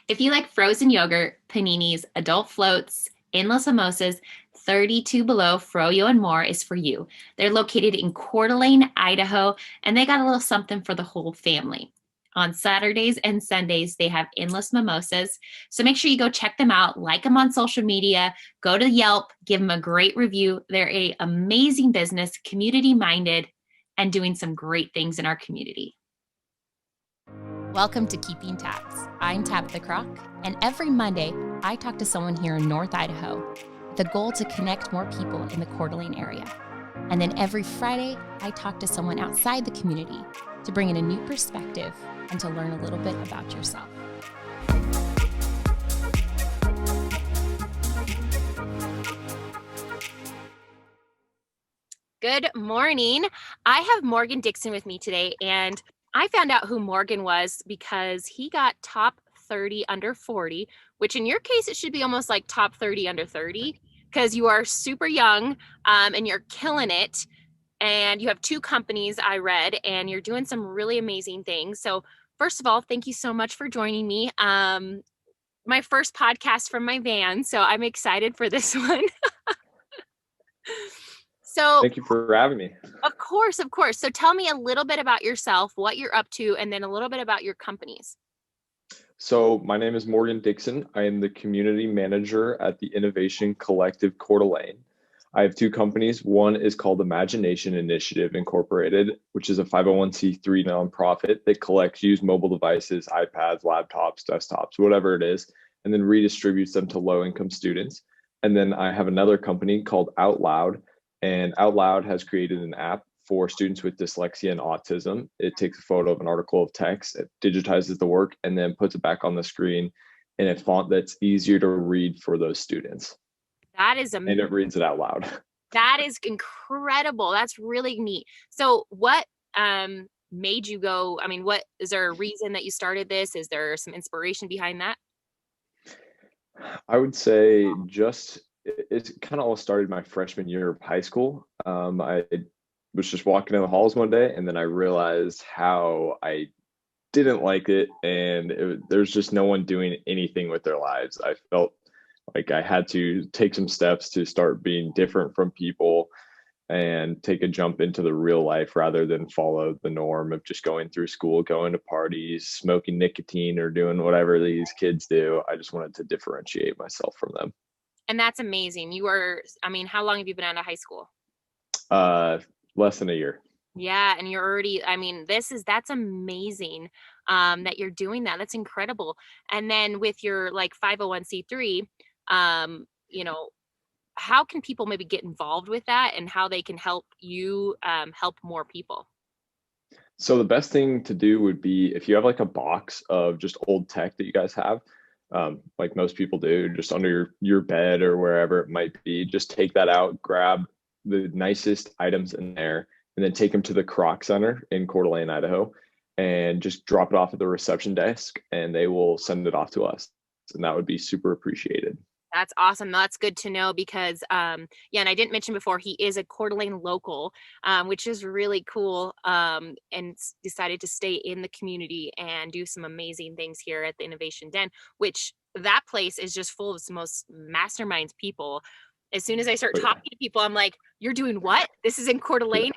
If you like frozen yogurt, paninis, adult floats, endless mimosas, 32 Below, Froyo, and more is for you. They're located in Coeur d'Alene, Idaho, and they got a little something for the whole family. On Saturdays and Sundays, they have endless mimosas. So make sure you go check them out, like them on social media, go to Yelp, give them a great review. They're an amazing business, community minded, and doing some great things in our community. Welcome to Keeping Tabs. I'm Tabitha Croc, and every Monday, I talk to someone here in North Idaho with the goal to connect more people in the Coeur d'Alene area. And then every Friday, I talk to someone outside the community to bring in a new perspective and to learn a little bit about yourself. Good morning. I have Morgan Dixon with me today, and I found out who Morgan was because he got top 30 under 40, which in your case, it should be almost like top 30 under 30 because you are super young and you're killing it. And you have 2 companies I read, and you're doing some really amazing things. So first of all, thank you so much for joining me. My first podcast from my van, so I'm excited for this one. So thank you for having me. Of course. So tell me a little bit about yourself, what you're up to, and then a little bit about your companies. So my name is Morgan Dixon. I am the community manager at the Innovation Collective Coeur d'Alene. I have 2 companies. One is called Imagination Initiative Incorporated, which is a 501c3 nonprofit that collects used mobile devices, iPads, laptops, desktops, whatever it is, and then redistributes them to low-income students. And then I have another company called Out Loud, and Out Loud has created an app for students with dyslexia and autism. It takes a photo of an article of text, it digitizes the work, and then puts it back on the screen in a font that's easier to read for those students. That is amazing. And it reads it out loud. That is incredible. That's really neat. So what made you go, what is there a reason that you started this? Is there some inspiration behind that? I would say it kind of all started my freshman year of high school. I was just walking in the halls one day, and then I realized how I didn't like it, and there's just no one doing anything with their lives. I felt like I had to take some steps to start being different from people and take a jump into the real life rather than follow the norm of just going through school, going to parties, smoking nicotine, or doing whatever these kids do. I just wanted to differentiate myself from them. And that's amazing. How long have you been out of high school? Less than a year. Yeah. And you're already, that's amazing that you're doing that. That's incredible. And then with your 501c3, how can people maybe get involved with that and how they can help you help more people? So the best thing to do would be if you have a box of just old tech that you guys have, like most people do, just under your bed or wherever it might be, just take that out, grab the nicest items in there, and then take them to the Croc Center in Coeur d'Alene, Idaho, and just drop it off at the reception desk, and they will send it off to us. And that would be super appreciated. That's awesome. That's good to know because, and I didn't mention before, he is a Coeur d'Alene local, which is really cool, and decided to stay in the community and do some amazing things here at the Innovation Den, which that place is just full of the most masterminds people. As soon as I start talking to people, I'm like, you're doing what? This is in Coeur d'Alene?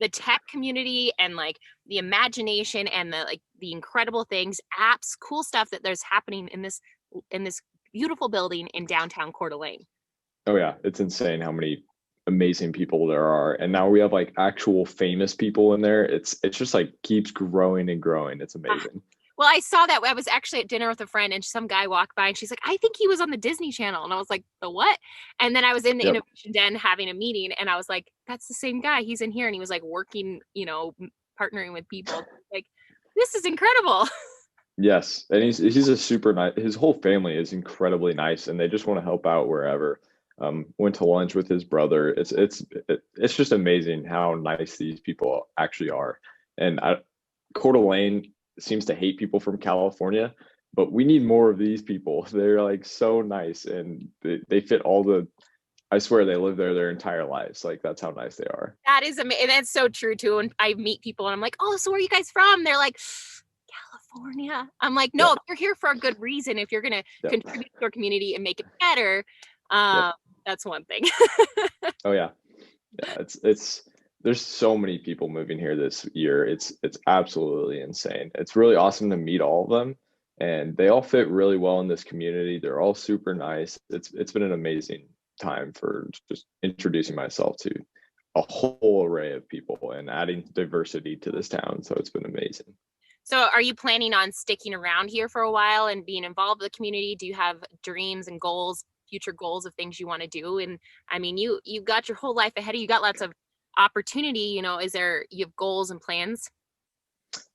The tech community and the imagination and the incredible things, apps, cool stuff that there's happening in this beautiful building in downtown Coeur d'Alene. Oh yeah, it's insane how many amazing people there are, and now we have actual famous people in there. It's just keeps growing and growing. It's amazing. Well, I saw that. I was actually at dinner with a friend, and some guy walked by, and she's like, "I think he was on the Disney Channel," and I was like, "The what?" And then I was in the Innovation Den having a meeting, and I was like, "That's the same guy. He's in here," and he was working, partnering with people. This is incredible. Yes, and he's a super nice. His whole family is incredibly nice, and they just want to help out wherever. Went to lunch with his brother. It's just amazing how nice these people actually are. And Coeur d'Alene seems to hate people from California, but we need more of these people. They're so nice, and they fit all the. I swear they live there their entire lives. That's how nice they are. That is amazing. That's so true too. And I meet people, and I'm like, "Oh, so where are you guys from?" They're like, California. I'm like, Yeah. no, you're here for a good reason. If you're gonna Yep. contribute to our community and make it better, Yep. that's one thing. Oh yeah. Yeah. It's there's so many people moving here this year. It's absolutely insane. It's really awesome to meet all of them, and they all fit really well in this community. They're all super nice. It's been an amazing time for just introducing myself to a whole array of people and adding diversity to this town. So it's been amazing. So are you planning on sticking around here for a while and being involved with the community? Do you have dreams and goals, future goals of things you want to do? And I mean, you've got your whole life ahead of you. You got lots of opportunity, is there you have goals and plans?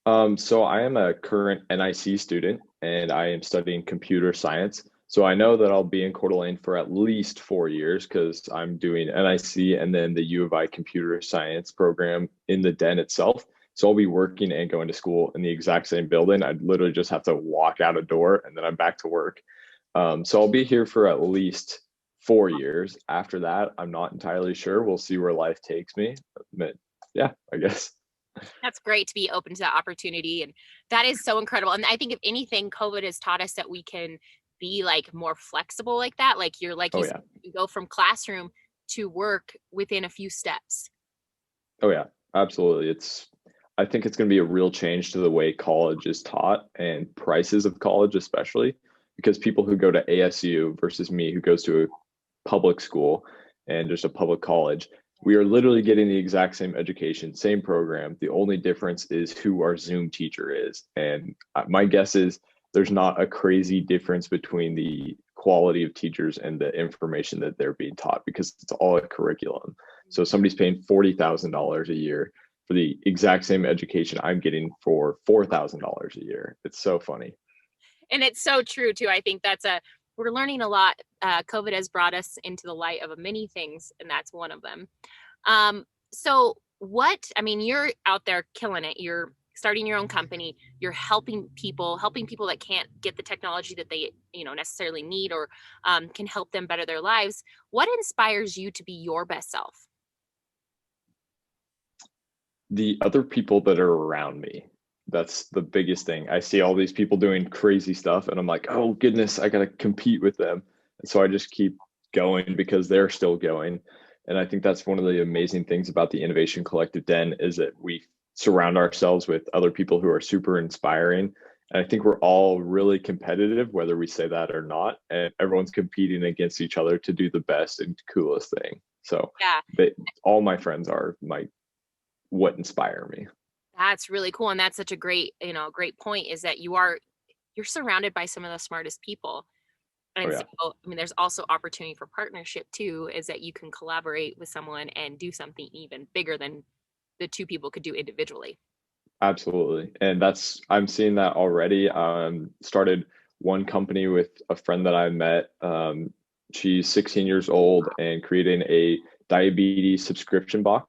So I am a current NIC student and I am studying computer science. So I know that I'll be in Coeur d'Alene for at least 4 years because I'm doing NIC and then the U of I computer science program in the den itself. So I'll be working and going to school in the exact same building. I'd literally just have to walk out a door and then I'm back to work. So I'll be here for at least 4 years. After that, I'm not entirely sure. We'll see where life takes me. But yeah, I guess. That's great to be open to that opportunity. And that is so incredible. And I think if anything, COVID has taught us that we can be like more flexible like that. Like like Oh you said, yeah. you go from classroom to work within a few steps. Oh yeah, absolutely. I think it's going to be a real change to the way college is taught and prices of college, especially because people who go to ASU versus me who goes to a public school and just a public college, we are literally getting the exact same education, same program. The only difference is who our Zoom teacher is. And my guess is there's not a crazy difference between the quality of teachers and the information that they're being taught because it's all a curriculum. So somebody's paying $40,000 a year for the exact same education I'm getting for $4,000 a year. It's so funny. And it's so true too. I think we're learning a lot. COVID has brought us into the light of many things, and that's one of them. So I mean, you're out there killing it. You're starting your own company. You're helping people that can't get the technology that they, necessarily need or can help them better their lives. What inspires you to be your best self? The other people that are around me, that's the biggest thing. I see all these people doing crazy stuff, and I'm like, oh goodness, I got to compete with them. And so I just keep going because they're still going. And I think that's one of the amazing things about the Innovation Collective Den is that we surround ourselves with other people who are super inspiring. And I think we're all really competitive, whether we say that or not. And everyone's competing against each other to do the best and coolest thing. So Yeah. all my friends are what inspire me. That's really cool. And that's such a great point is that you're surrounded by some of the smartest people. Oh And so, yeah, I mean, there's also opportunity for partnership too, is that you can collaborate with someone and do something even bigger than the two people could do individually. absolutely. And I'm seeing that already. Started one company with a friend that I met. She's 16 years old and creating a diabetes subscription box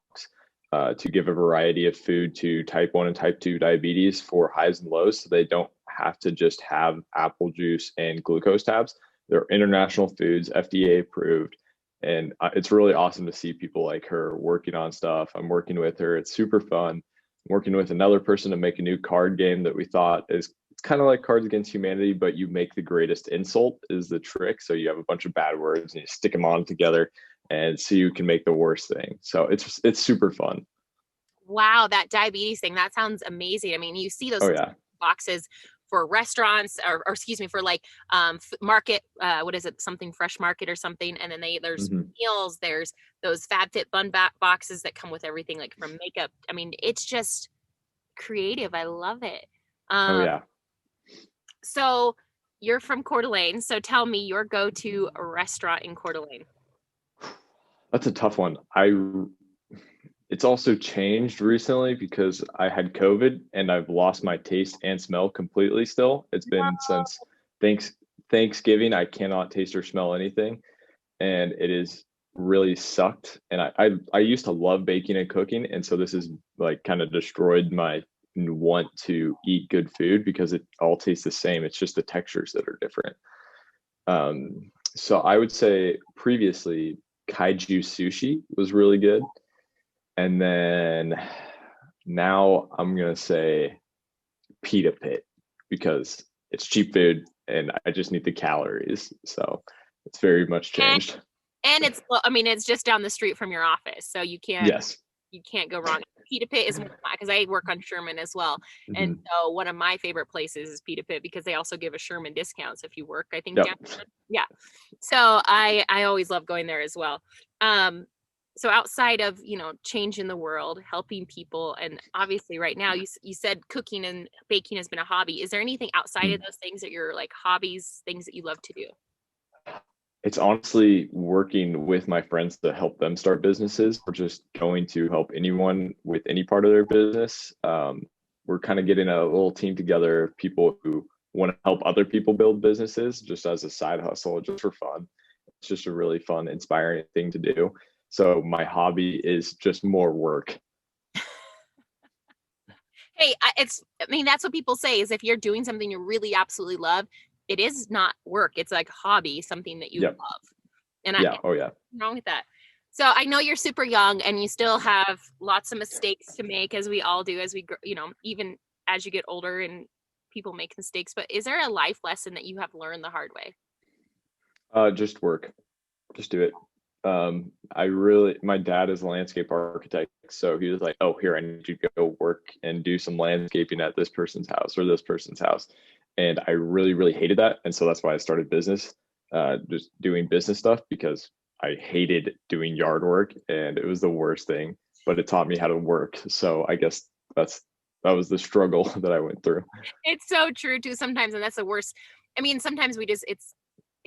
to give a variety of food to type 1 and type 2 diabetes for highs and lows. So they don't have to just have apple juice and glucose tabs. They're international foods, FDA approved. And it's really awesome to see people like her working on stuff. I'm working with her. It's super fun. I'm working with another person to make a new card game that we thought is it's kind of like Cards Against Humanity, but you make the greatest insult is the trick. So you have a bunch of bad words and you stick them on together and so you can make the worst thing. So it's super fun. Wow, that diabetes thing, that sounds amazing. I mean, you see those Oh yeah. boxes for restaurants or excuse me, for like market, what is it, something fresh market or something. And then there's Hmm. meals, there's those FabFitFun boxes that come with everything, like from makeup. I mean, it's just creative. I love it. Oh Um, yeah. so you're from Coeur d'Alene. So tell me your go-to restaurant in Coeur d'Alene. That's a tough one. It's also changed recently because I had COVID and I've lost my taste and smell completely still. It's been since thanks Thanksgiving, I cannot taste or smell anything. And it is really sucked. And I used to love baking and cooking. And so this has like kind of destroyed my want to eat good food because it all tastes the same. It's just the textures that are different. So I would say previously kaiju sushi was really good. And then now I'm gonna say Pita Pit. because it's cheap food and I just need the calories. So it's very much And changed. it's I mean, it's just down the street from your office, so Yes. you can't go wrong. Pita Pit is one of my, because I work on Sherman as well, and Hmm. so one of my favorite places is Pita Pit because they also give a Sherman discounts if you work, I think, Yep. downtown. Yeah, so I always love going there as well. Um, so outside of changing the world, helping people, and obviously right now you said cooking and baking has been a hobby. Is there anything outside of those things that you're like hobbies, things that you love to do? It's honestly working with my friends to help them start businesses or just going to help anyone with any part of their business. We're kind of getting a little team together of people who want to help other people build businesses just as a side hustle, just for fun. It's just a really fun, inspiring thing to do. So my hobby is just more work. Hey, I mean, that's what people say is if you're doing something you really absolutely love, it is not work. It's like hobby, something that you Yep. love. And Yeah. Oh yeah. nothing wrong with that. So I know you're super young and you still have lots of mistakes to make as we all do as we, even as you get older and people make mistakes. But is there a life lesson that you have learned the hard way? Just work. Just do it. My dad is a landscape architect, so he was like, "Oh, here, I need you to go work and do some landscaping at this person's house or this person's house," and I really, really hated that, and so that's why I started business, just doing business stuff because I hated doing yard work, and it was the worst thing. But it taught me how to work, so I guess that was the struggle that I went through. It's so true too sometimes, and that's the worst. I mean, sometimes we just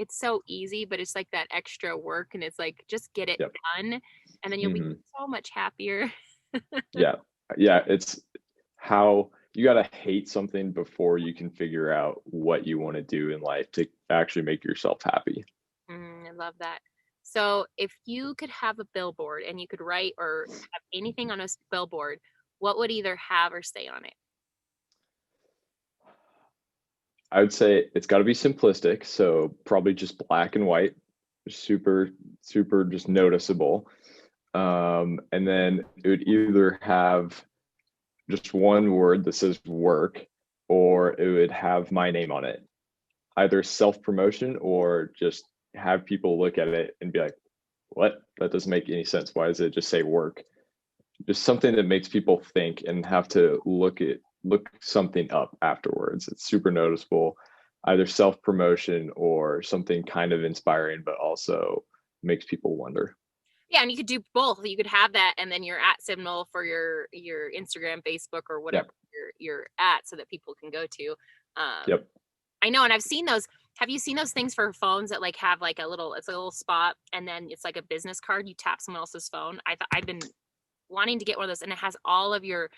it's so easy, but it's like that extra work and it's like just get it Yep. done and then you'll be Hmm. so much happier. Yeah. Yeah. It's how you got to hate something before you can figure out what you want to do in life to actually make yourself happy. I love that. So, if you could have a billboard and you could write or have anything on a billboard, what would either have or say on it? I would say it's got to be simplistic. So probably just black and white, super, super just noticeable. And then it would either have just one word that says work, or it would have my name on it, either self promotion or just have people look at it and be like, what? That doesn't make any sense. Why does it just say work? Just something that makes people think and have to look something up afterwards. It's super noticeable, either self promotion or something kind of inspiring, but also makes people wonder. Yeah, and you could do both. You could have that and then your at symbol for your Instagram, Facebook, or whatever Yep. you're at so that people can go to. Yep. I know, and I've seen those. Have you seen those things for phones that like have like a little it's a little spot and then it's like a business card, you tap someone else's phone? I've been wanting to get one of those and it has all of your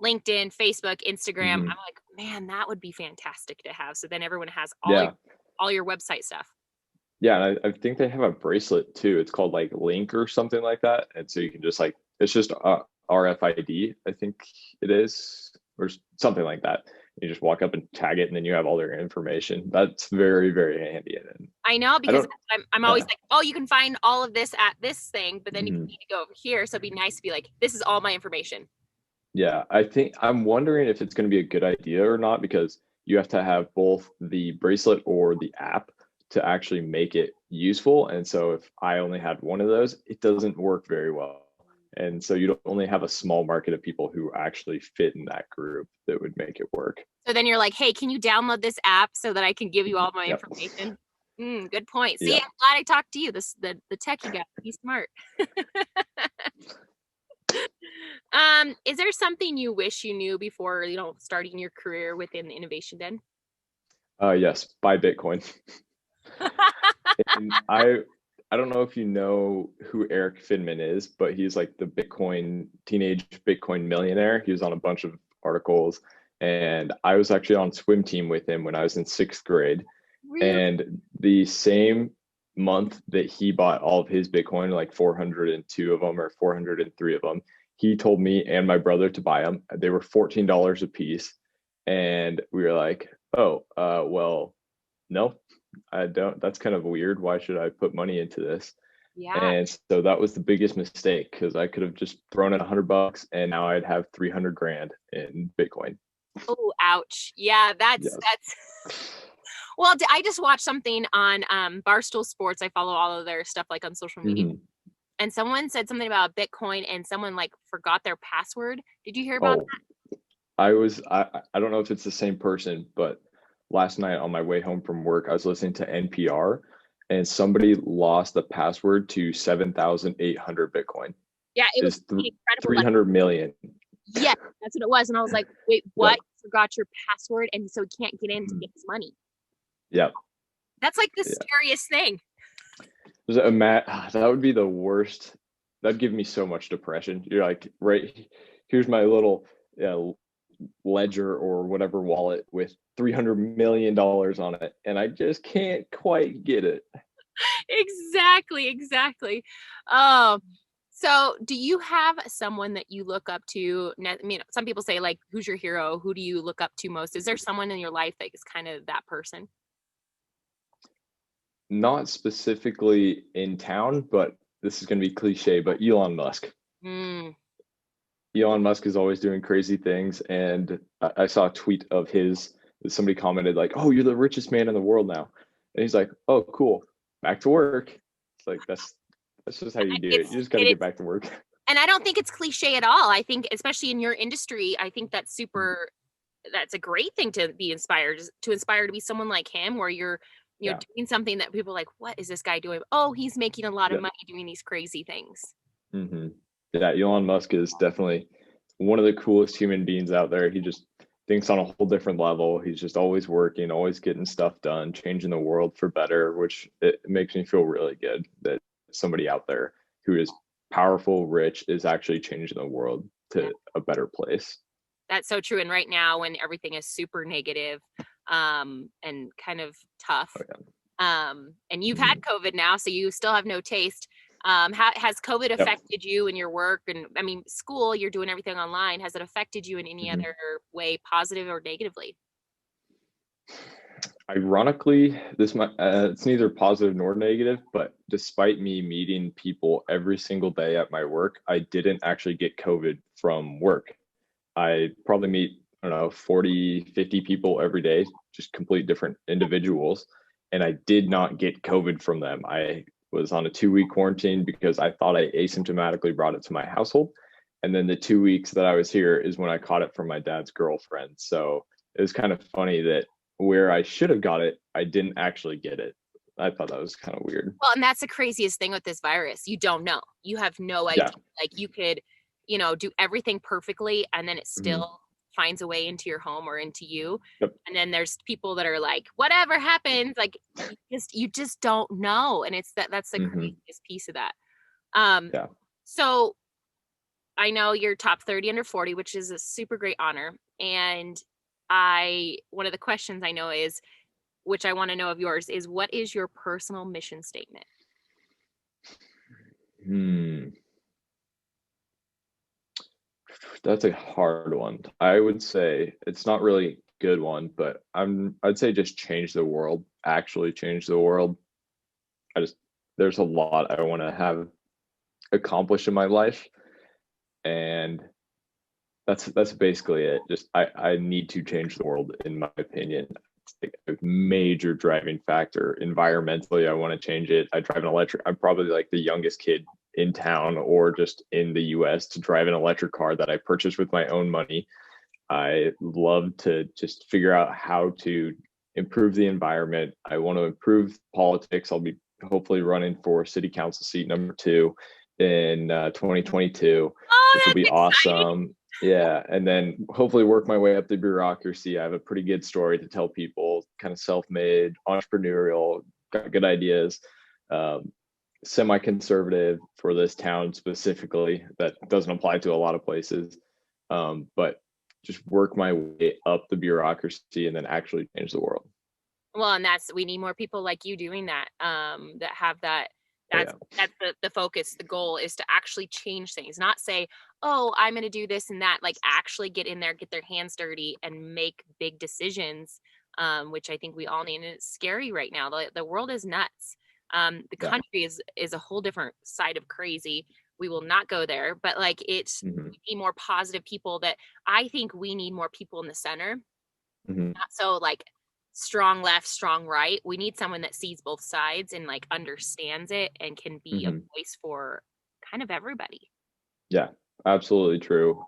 LinkedIn, Facebook, Instagram. I'm Hmm. like, man, that would be fantastic to have. So then everyone has Yeah. all your website stuff. Yeah. And I think they have a bracelet too. It's called like Link or something like that. And so you can just like, it's just RFID, I think it is, or something like that. You just walk up and tag it, and then you have all their information. That's very, very handy. And I know I because don't, I'm always yeah. like, oh, you can find all of this at this thing, but then if you Mhm. need to go over here, so it'd be nice to be like, this is all my information. Yeah, I think I'm wondering if it's going to be a good idea or not because you have to have both the bracelet or the app to actually make it useful. And so if I only had one of those, it doesn't work very well. And so you'd only have a small market of people who actually fit in that group that would make it work. So then you're like, hey, can you download this app so that I can give you all my Yep. information? Good point. See, I'm Yep. glad I talked to you. The techie guy. He's smart. Is there something you wish you knew before, starting your career within the Innovation Den? Yes, buy Bitcoin. And I don't know if you know who Eric Finman is, but he's like the teenage Bitcoin millionaire. He was on a bunch of articles, and I was actually on swim team with him when I was in sixth grade. Really? And the same month that he bought all of his Bitcoin, like 402 of them or 403 of them, he told me and my brother to buy them. They were $14 a piece. And we were like, oh, well, no, I don't. That's kind of weird. Why should I put money into this? Yeah. And so that was the biggest mistake because I could have just thrown in $100 and now I'd have 300 grand in Bitcoin. Oh, ouch. Yeah, Yes. that's well, I just watched something on Barstool Sports. I follow all of their stuff like on social media. Hmm. And someone said something about Bitcoin and someone like forgot their password. Did you hear about Oh, I don't know if it's the same person, but last night on my way home from work, I was listening to NPR and somebody lost the password to 7,800 Bitcoin. Yeah, it was Is th incredible. Like, 300 million. yes, that's what it was. And I was like, wait, what? Yep. You forgot your password and so he can't get in to Mhm. get his money. Yep. That's like the Yeah. scariest thing. That would be the worst. That'd give me so much depression. You're like, right, here's my little ledger or whatever wallet with $300 million on it, and I just can't quite get it. Exactly, exactly. Um, so do you have someone that you look up to? I mean, some people say like, who's your hero? Who do you look up to most? Is there someone in your life that is kind of that person? Not specifically in town, but this is going to be cliche, but Elon Musk. Mm, Elon Musk is always doing crazy things, and I saw a tweet of his. Somebody commented like, "Oh, you're the richest man in the world now," and he's like, "Oh, cool, back to work." It's like that's just how you do it. You just got to it get is, back to work. and I don't think it's cliche at all. I think, especially in your industry, I think that's super. That's a great thing to be inspired to inspire to be someone like him, where you're Yeah. doing something that people are like, what is this guy doing? Oh, he's making a lot of Yep. money doing these crazy things. Hmm. Yeah, Elon Musk is definitely one of the coolest human beings out there. He just thinks on a whole different level. He's just always working, always getting stuff done, changing the world for better, which it makes me feel really good that somebody out there who is powerful, rich, is actually changing the world Yeah. to a better place. That's so true. And right now, when everything is super negative, and kind of tough, Oh yeah. and you've had Mhm. COVID now, so you still have no taste. Has COVID Yep. affected you in your work? And I mean, school, you're doing everything online. Has it affected you in any Mhm. other way, positive or negatively? Ironically, it's neither positive nor negative, but despite me meeting people every single day at my work, I didn't actually get COVID from work. I probably meet, I don't know, 40, 50 people every day, just complete different individuals. And I did not get COVID from them. I was on a 2 week quarantine because I thought I asymptomatically brought it to my household. And then the 2 weeks that I was here is when I caught it from my dad's girlfriend. So it was kind of funny that where I should have got it, I didn't actually get it. I thought that was kind of weird. Well, and that's the craziest thing with this virus. You don't know. You have no idea. Yeah. Like you could, do everything perfectly and then it Mhm. still finds a way into your home or into you. Yep. And then there's people that are like, whatever happens, like you just don't know. And that's the Mhm. craziest piece of that. Um, Yeah. so I know you're top 30 under 40, which is a super great honor. And one of the questions I know is, which I want to know of yours, is what is your personal mission statement? Hmm. That's a hard one. I would say it's not really a good one, but I'd say just change the world, actually change the world. I just There's a lot I want to have accomplished in my life, and that's basically it. Just I need to change the world in my opinion. It's like a major driving factor. Environmentally, I want to change it. I drive an electric. I'm probably like the youngest kid in town or just in the US to drive an electric car that I purchased with my own money. I love to just figure out how to improve the environment. I want to improve politics. I'll be hopefully running for city council seat number two in 2022, Oh, which will be that's exciting. awesome. Yeah. And then hopefully work my way up the bureaucracy. I have a pretty good story to tell people, kind of self made, entrepreneurial, got good ideas. Um, Semi conservative for this town specifically. That doesn't apply to a lot of places. But just work my way up the bureaucracy and then actually change the world. Well, and we need more people like you doing that, that have that. Oh That's yeah. that's the focus. The goal is to actually change things, not say, "Oh, I'm going to do this and that." Like actually get in there, get their hands dirty, and make big decisions, which I think we all need. And it's scary right now. The world is nuts. The Yeah. country is a whole different side of crazy. we will not go there. But like it's Hmm. we need more positive people. That I think we need more people in the center, Hmm. not so like strong left, strong right. We need someone that sees both sides and like understands it and can be a Hmm. voice for kind of everybody. Yeah, absolutely true.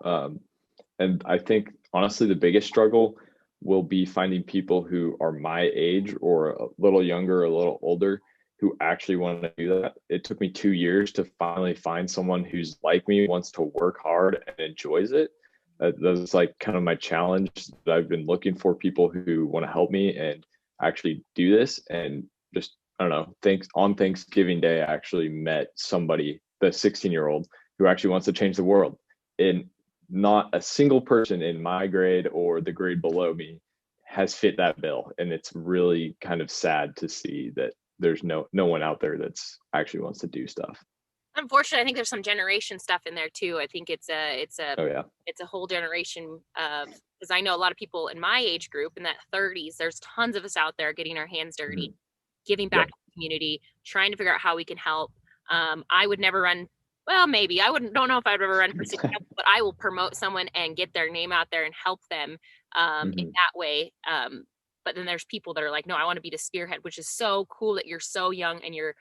And I think honestly, the biggest struggle will be finding people who are my age or a little younger or a little older who actually want to do that. It took me 2 years to finally find someone who's like me, wants to work hard and enjoys it. That's like kind of my challenge that I've been looking for people who want to help me and actually do this. And just, I don't know, thanks on Thanksgiving Day, I actually met somebody, the 16-year-old, who actually wants to change the world. And not a single person in my grade or the grade below me has fit that bill. And it's really kind of sad to see that there's no one out there that's actually wants to do stuff. Unfortunately, I think there's some generation stuff in there too. I think Oh yeah. it's a whole generation of, because I know a lot of people in my age group in that 30s. There's tons of us out there getting our hands dirty, Hmm. giving back Yep. to the community, trying to figure out how we can help. I would never run. Well, maybe I wouldn't. Don't know if I'd ever run for city council, but I will promote someone and get their name out there and help them in Hmm. that way. But then there's people that are like, no, I want to be the spearhead, which is so cool that you're so young and you're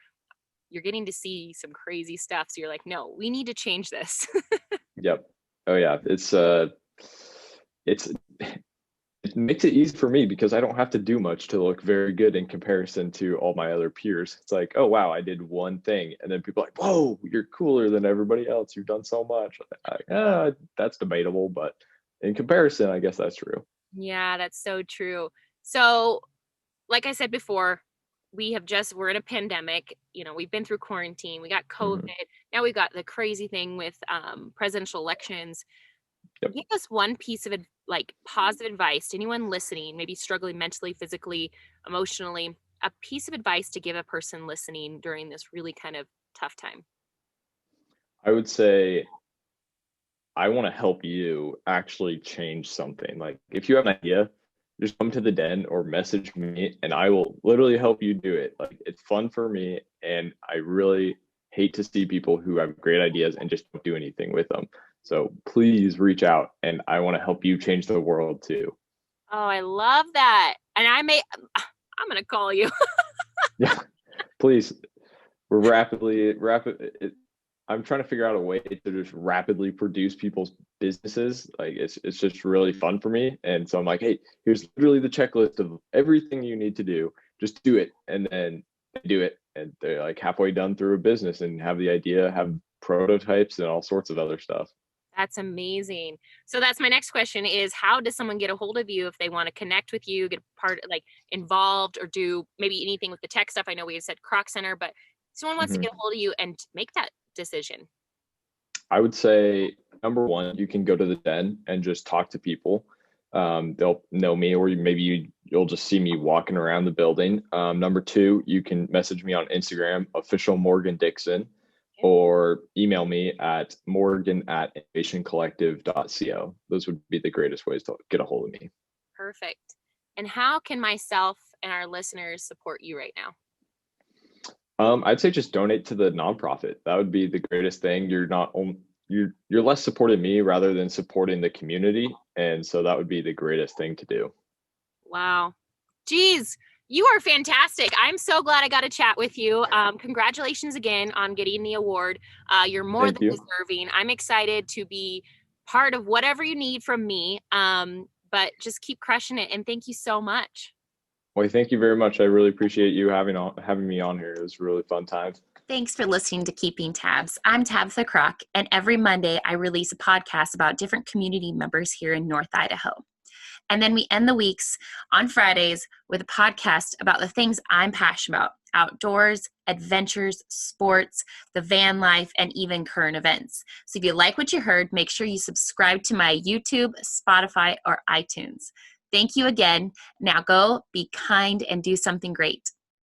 getting to see some crazy stuff. So you're like, no, we need to change this. Yep. Oh yeah. It's it makes it easy for me because I don't have to do much to look very good in comparison to all my other peers. It's like, oh wow, I did one thing, and then people are like, whoa, you're cooler than everybody else. You've done so much. That's debatable, but in comparison, I guess that's true. Yeah, that's so true. So, like I said before, we're in a pandemic. We've been through quarantine, we got COVID, Hmm. now we've got the crazy thing with presidential elections. Yep. Give us one piece of like positive advice to anyone listening, maybe struggling mentally, physically, emotionally, a piece of advice to give a person listening during this really kind of tough time. I would say I want to help you actually change something. Like if you have an idea, just come to the den or message me and I will literally help you do it. Like it's fun for me and I really hate to see people who have great ideas and just don't do anything with them. So please reach out and I want to help you change the world too. Oh, I love that. And I'm going to call you. Yeah, please. We're I'm trying to figure out a way to just rapidly produce people's businesses. Like it's just really fun for me. And so I'm like, hey, here's literally the checklist of everything you need to do. Just do it. And then they do it. And they're like halfway done through a business and have the idea, have prototypes and all sorts of other stuff. That's amazing. So that's my next question is, how does someone get a hold of you if they want to connect with you, get part like involved, or do maybe anything with the tech stuff? I know we had said Croc Center, but someone wants to Mhm. get a hold of you and make that decision. I would say number one, you can go to the den and just talk to people. They'll know me, or you'll just see me walking around the building. Number two, you can message me on Instagram, official Morgan Dixon, Okay, or email me at morgan@innovationcollective.co. Those would be the greatest ways to get a hold of me. perfect. And how can myself and our listeners support you right now? I'd say just donate to the nonprofit. That would be the greatest thing. You're not only you're less supporting me rather than supporting the community, and so that would be the greatest thing to do. Wow. Geez, you are fantastic. I'm so glad I got to chat with you. Congratulations again on getting the award. You're more Thank than you. deserving. I'm excited to be part of whatever you need from me. But just keep crushing it. And thank you so much. Well, thank you very much. I really appreciate you having me on here. It was a really fun time. Thanks for listening to Keeping Tabs. I'm Tabitha Croc, and every Monday I release a podcast about different community members here in North Idaho. And then we end the weeks on Fridays with a podcast about the things I'm passionate about: outdoors, adventures, sports, the van life, and even current events. So if you like what you heard, make sure you subscribe to my YouTube, Spotify, or iTunes. Thank you again. Now go be kind and do something great.